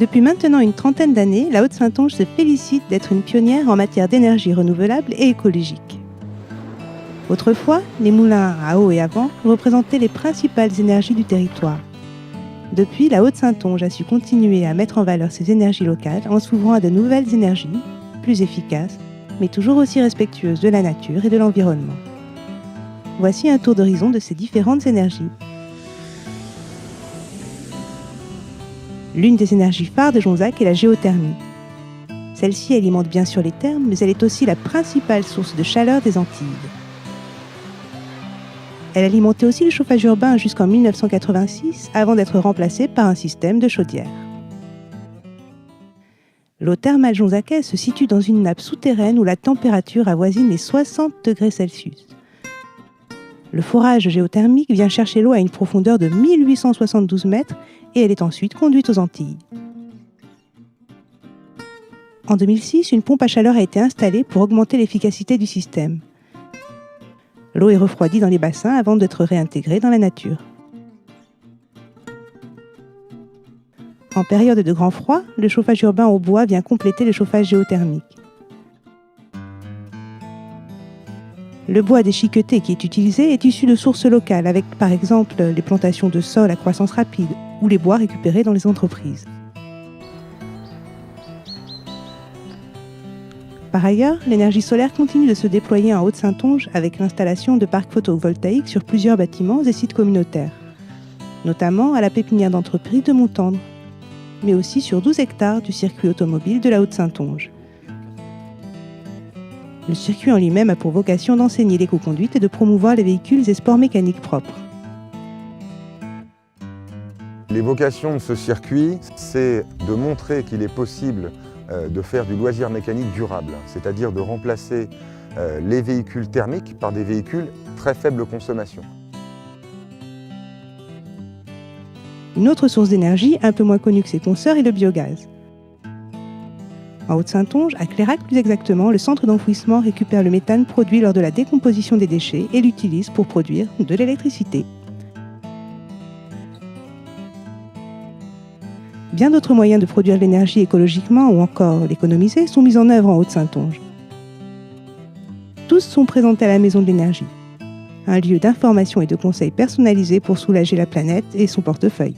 Depuis maintenant une trentaine d'années, la Haute-Saintonge se félicite d'être une pionnière en matière d'énergie renouvelable et écologique. Autrefois, les moulins à eau et à vent représentaient les principales énergies du territoire. Depuis, la Haute-Saintonge a su continuer à mettre en valeur ses énergies locales en s'ouvrant à de nouvelles énergies, plus efficaces, mais toujours aussi respectueuses de la nature et de l'environnement. Voici un tour d'horizon de ces différentes énergies. L'une des énergies phares de Jonzac est la géothermie. Celle-ci alimente bien sûr les thermes, mais elle est aussi la principale source de chaleur des Antilles. Elle alimentait aussi le chauffage urbain jusqu'en 1986, avant d'être remplacée par un système de chaudière. L'eau thermale jonzacaise se situe dans une nappe souterraine où la température avoisine les 60 degrés Celsius. Le forage géothermique vient chercher l'eau à une profondeur de 1872 mètres et elle est ensuite conduite aux Antilles. En 2006, une pompe à chaleur a été installée pour augmenter l'efficacité du système. L'eau est refroidie dans les bassins avant d'être réintégrée dans la nature. En période de grand froid, le chauffage urbain au bois vient compléter le chauffage géothermique. Le bois déchiqueté qui est utilisé est issu de sources locales, avec par exemple les plantations de sol à croissance rapide ou les bois récupérés dans les entreprises. Par ailleurs, l'énergie solaire continue de se déployer en Haute-Saintonge avec l'installation de parcs photovoltaïques sur plusieurs bâtiments et sites communautaires, notamment à la pépinière d'entreprise de Montendre, mais aussi sur 12 hectares du circuit automobile de la Haute-Saintonge. Le circuit en lui-même a pour vocation d'enseigner l'écoconduite et de promouvoir les véhicules et sports mécaniques propres. Les vocations de ce circuit, c'est de montrer qu'il est possible de faire du loisir mécanique durable, c'est-à-dire de remplacer les véhicules thermiques par des véhicules très faible consommation. Une autre source d'énergie, un peu moins connue que ses consoeurs, est le biogaz. En Haute-Saintonge, à Clairac plus exactement, le centre d'enfouissement récupère le méthane produit lors de la décomposition des déchets et l'utilise pour produire de l'électricité. Bien d'autres moyens de produire l'énergie écologiquement ou encore l'économiser sont mis en œuvre en Haute-Saintonge. Tous sont présentés à la Maison de l'énergie, un lieu d'information et de conseils personnalisés pour soulager la planète et son portefeuille.